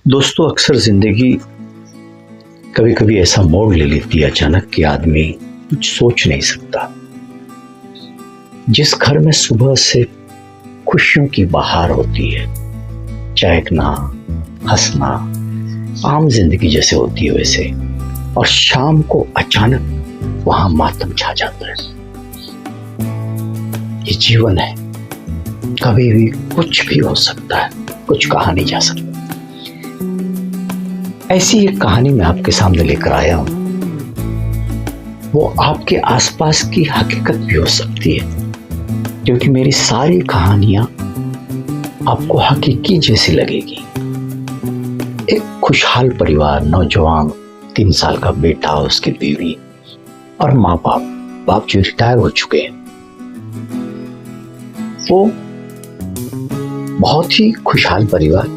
दोस्तों, अक्सर जिंदगी कभी कभी ऐसा मोड़ ले लेती है अचानक कि आदमी कुछ सोच नहीं सकता। जिस घर में सुबह से खुशियों की बहार होती है, चहकना, हंसना, आम जिंदगी जैसे होती है वैसे, और शाम को अचानक वहां मातम छा जाता है। ये जीवन है, कभी भी कुछ भी हो सकता है, कुछ कहा नहीं जा सकता। ऐसी एक कहानी मैं आपके सामने लेकर आया हूं। वो आपके आसपास की हकीकत भी हो सकती है, क्योंकि मेरी सारी कहानियां आपको हकीकी जैसी लगेगी। एक खुशहाल परिवार, नौजवान, 3 साल का बेटा, उसकी बीवी और माँ बाप जो रिटायर हो चुके हैं। वो बहुत ही खुशहाल परिवार।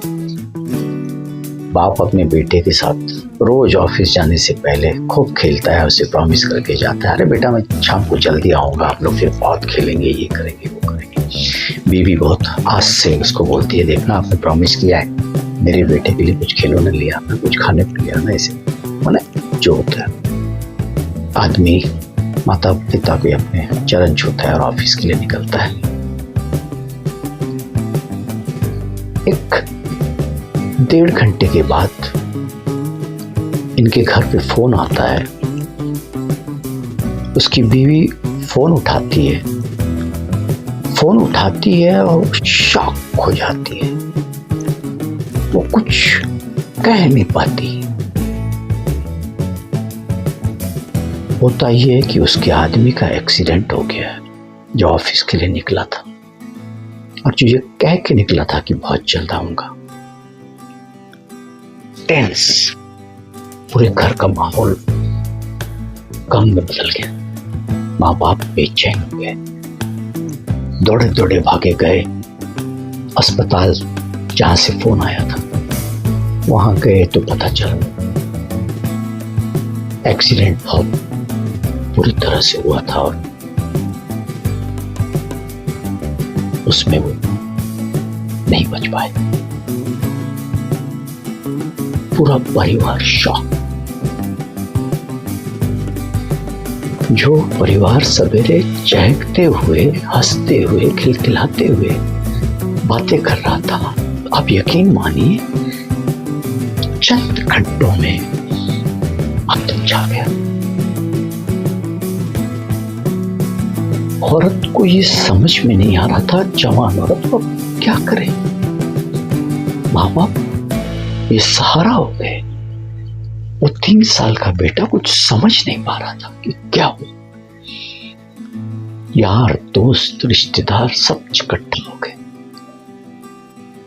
बाप अपने बेटे के साथ रोज ऑफिस जाने से पहले खूब खेलता है, उसे प्रॉमिस करके जाता है, अरे बेटा मैं शाम को जल्दी आऊंगा, आप लोग फिर बहुत खेलेंगे, ये करेंगे वो करेंगे। बीवी बहुत आस से उसको बोलती है, देखना आपने प्रॉमिस किया है, मेरे बेटे के लिए कुछ खिलौने लिया आना, कुछ खाने को लिया आना। ऐसे मैंने जो होता है, आदमी माता पिता के अपने चरण छूता है और ऑफिस के लिए निकलता है। एक 1.5 घंटे के बाद इनके घर पे फोन आता है। उसकी बीवी फोन उठाती है और शॉक हो जाती है। वो कुछ कह नहीं पाती। होता ये है कि उसके आदमी का एक्सीडेंट हो गया है, जो ऑफिस के लिए निकला था, और जो ये कह के निकला था कि बहुत जल्द आऊंगा। टेंस, पूरे घर का माहौल गम में बदल गया। माँ बाप बेचैन हो गए, दौड़े दौड़े भागे गए अस्पताल जहां से फोन आया था। वहां गए तो पता चला एक्सीडेंट बहुत बुरी तरह से हुआ था और उसमें वो नहीं बच पाए। पूरा परिवार शॉक। जो परिवार सवेरे चहकते हुए, हंसते हुए, खिलखिलाते हुए बातें कर रहा था, आप यकीन मानिए चंद घंटों में मातम छा गया। औरत को ये समझ में नहीं आ रहा था, जवान औरत को क्या करे। माँ बाप ये सहारा हो गए। वो 3 साल का बेटा कुछ समझ नहीं पा रहा था कि क्या हो। यार, दोस्त, रिश्तेदार सब इकट्ठे हो गए।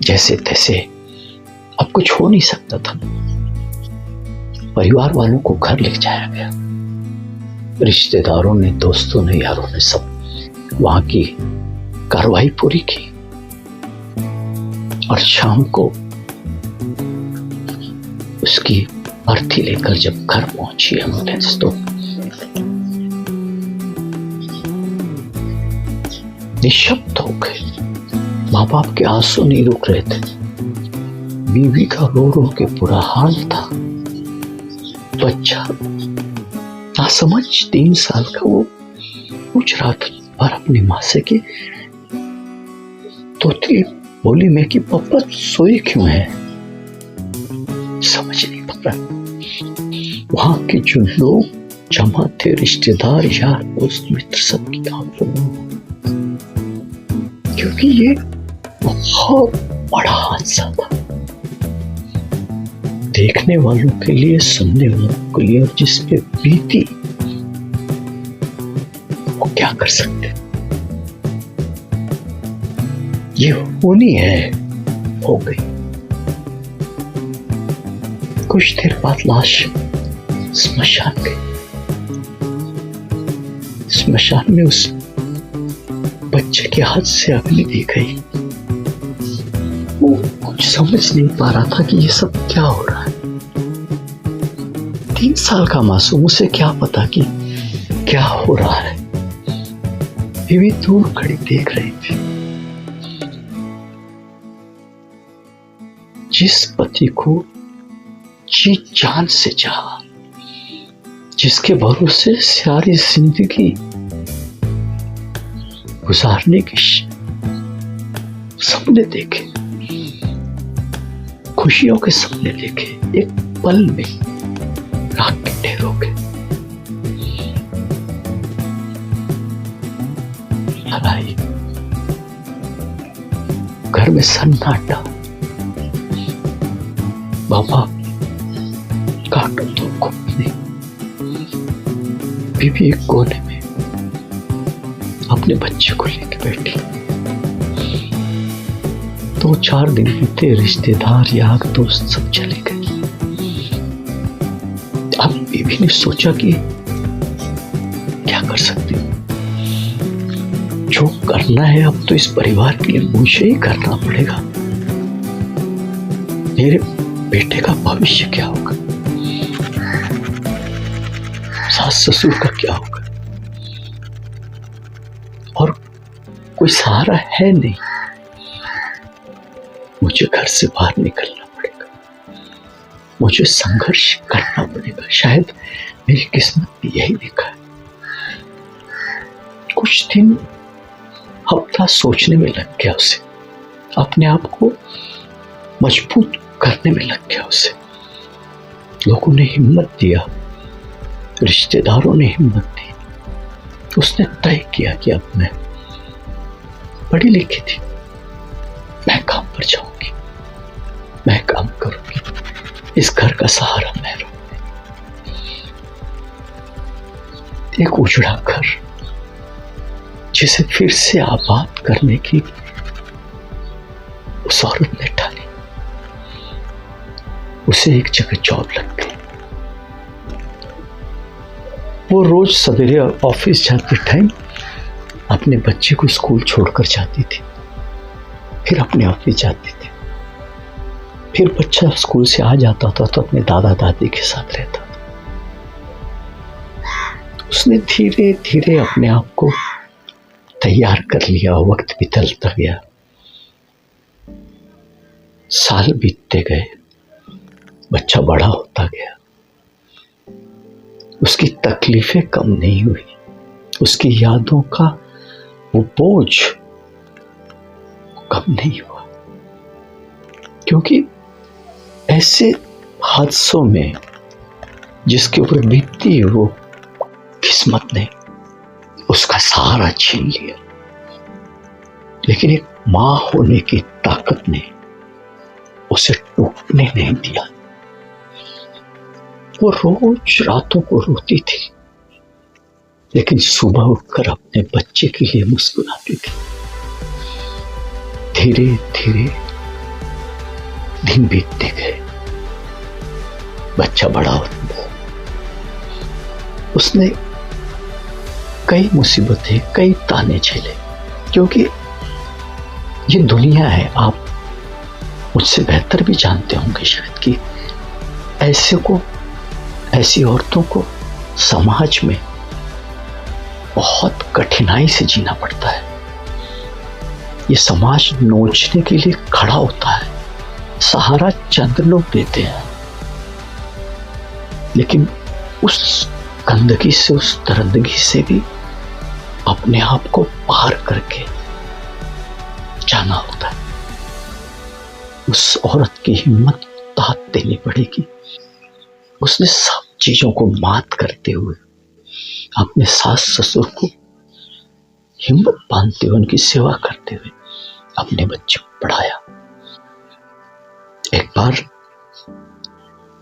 जैसे तैसे अब कुछ हो नहीं सकता था। परिवार वालों को घर ले जाया गया। रिश्तेदारों ने, दोस्तों ने, यारों ने सब वहां की कार्रवाई पूरी की। और शाम को उसकी अर्थी लेकर जब घर पहुंची एम्बुलेंस, तो निशब्द हो गए। माँ बाप के आंसू नहीं रुक रहे थे। बीवी का रो रो के बुरा हाल था। बच्चा नासमझ 3 साल का, वो पूछ रहा था और अपनी माँ से कि तोतली बोली में कि पापा सोए क्यों है। समझ नहीं पा रहा। वहां के जो लोग जमा थे, रिश्तेदार, यार, दोस्त, मित्र, सबकी आंखों में, क्योंकि ये बहुत बड़ा हादसा था। देखने वालों के लिए, सुनने वालों के लिए, और जिस पे बीती, वो क्या कर सकते। ये होनी है, हो गई। कुछ देर बाद लाश स्मशान गई। स्मशान में उस बच्चे के हाथ से अग्नि दी गई। वो कुछ समझ नहीं पा रहा था कि ये सब क्या हो रहा है। 3 साल का मासूम, उसे क्या पता कि क्या हो रहा है। बीवी दूर खड़ी देख रही थी। जिस पति को जी जान से चाहा, जिसके भरोसे सारी जिंदगी गुजारने के सपने देखे, खुशियों के सपने देखे, एक पल में राख के ढेर हो गए। लड़ाई, घर में सन्नाटा, बाबा काटो तो घुटने, बीबी एक कोने में अपने बच्चे को लेके बैठी। 2-4 दिन बीते, रिश्तेदार यार दोस्त सब चले गए। अब बीबी ने सोचा कि क्या कर सकती हूँ, जो करना है अब तो इस परिवार के लिए मुझे ही करना पड़ेगा। मेरे बेटे का भविष्य क्या होगा, सास ससुर का क्या होगा, और कोई सहारा है नहीं। मुझे घर से बाहर निकलना पड़ेगा, मुझे संघर्ष करना पड़ेगा। शायद मेरी किस्मत भी यही लिखा है। कुछ दिन, हफ्ता सोचने में लग गया उसे, अपने आप को मजबूत करने में लग गया उसे। लोगों ने हिम्मत दिया, रिश्तेदारों ने हिम्मत दी। उसने तय किया कि अब मैं पढ़ी लिखी थी, मैं काम पर जाऊंगी, मैं काम करूंगी, इस घर का सहारा मैं रहूंगी। एक उजड़ा घर जिसे फिर से आबाद करने की उस औरत ने ठानी। उसे एक जगह जॉब लग गई। वो रोज सवेरे ऑफिस जाते टाइम अपने बच्चे को स्कूल छोड़कर जाती थी, फिर अपने ऑफिस जाती थी। फिर बच्चा स्कूल से आ जाता था तो अपने दादा दादी के साथ रहता था। उसने धीरे धीरे अपने आप को तैयार कर लिया। वक्त बीतता गया, साल बीतते गए, बच्चा बड़ा होता गया। उसकी तकलीफें कम नहीं हुई, उसकी यादों का वो बोझ कम नहीं हुआ, क्योंकि ऐसे हादसों में जिसके ऊपर बीतती वो किस्मत ने उसका सहारा छीन लिया। लेकिन एक मां होने की ताकत ने उसे टूटने नहीं दिया। वो रोज रातों को रोती थी, लेकिन सुबह उठकर अपने बच्चे के लिए मुस्कुराती थी। धीरे धीरे दिन बीतते गए, बच्चा बड़ा होता गया। उसने कई मुसीबतें, कई ताने झेले, क्योंकि ये दुनिया है। आप मुझसे बेहतर भी जानते होंगे शायद कि ऐसी औरतों को समाज में बहुत कठिनाई से जीना पड़ता है। ये समाज नोचने के लिए खड़ा होता है, सहारा चंद लोग देते हैं, लेकिन उस गंदगी से, उस दर्दगी से भी अपने आप को पार करके जाना होता है। उस औरत की हिम्मत दाद देनी पड़ेगी। उसने सब चीजों को मात करते हुए अपने सास ससुर को हिम्मत बांधते हुए, उनकी सेवा करते हुए अपने बच्चे को पढ़ाया। एक बार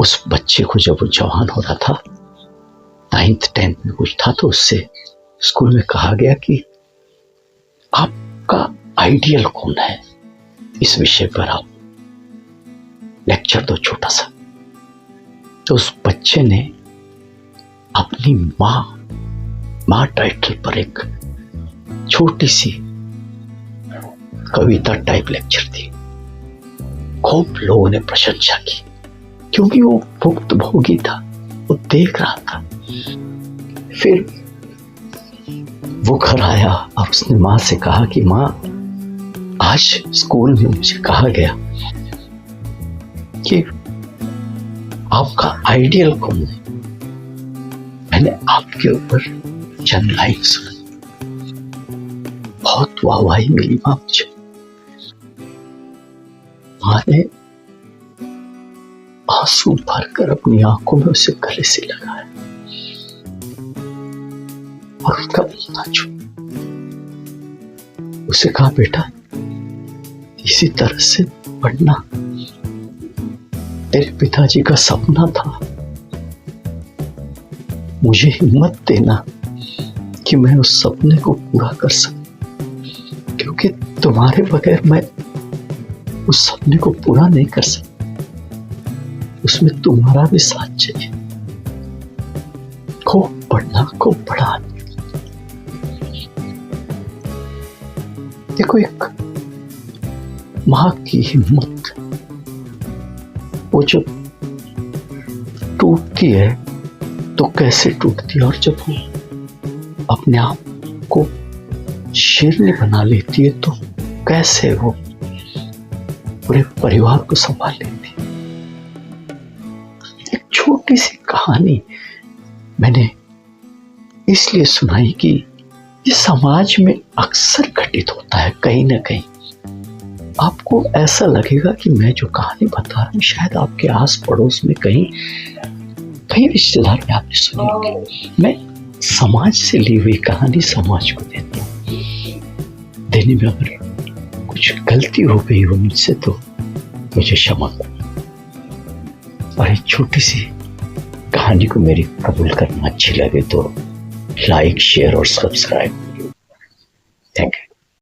उस बच्चे को जब वो जवान हो रहा था, 9th 10th में कुछ था, तो उससे स्कूल में कहा गया कि आपका आइडियल कौन है, इस विषय पर आप लेक्चर दो छोटा सा। तो उस बच्चे ने अपनी माँ टाइटल पर एक छोटी सी कविता टाइप लेक्चर दी। खूब लोगों ने प्रशंसा की, क्योंकि वो भुक्तभोगी था, वो देख रहा था। फिर वो घर आया और उसने माँ से कहा कि माँ, आज स्कूल में मुझे कहा गया कि आपका आइडियल कौन है? मैंने आपके ऊपर चंद लाइन सुनी, बहुत वाहवाही मिली मां मुझे। मां ने आंसू भरकर अपनी आंखों में उसे गले से लगाया और उसका बोलना छू, उसे कहा, बेटा इसी तरह से पढ़ना तेरे पिताजी का सपना था। मुझे हिम्मत देना कि मैं उस सपने को पूरा कर सकूं, क्योंकि तुम्हारे बगैर मैं उस सपने को पूरा नहीं कर सकता। उसमें तुम्हारा भी साथ चाहिए। खूब पढ़ना, खूब पढ़ा। देखो, एक मां की हिम्मत, वो जब टूटती है तो कैसे टूटती है, और जब वो अपने आप को शेरनी बना लेती है तो कैसे वो पूरे परिवार को संभाल लेती है। एक छोटी सी कहानी मैंने इसलिए सुनाई कि ये समाज में अक्सर घटित होता है। कहीं ना कहीं आपको ऐसा लगेगा कि मैं जो कहानी बता रहा हूं शायद आपके आस पड़ोस में कहीं रिश्तेदार में आपने सुनी होगी। मैं समाज से ली हुई कहानी समाज को देता हूं। देने में अगर कुछ गलती हो गई हो मुझसे तो मुझे क्षमा करो। और एक छोटी सी कहानी को मेरी कबूल करना अच्छी लगे तो लाइक, शेयर और सब्सक्राइब। Thank you.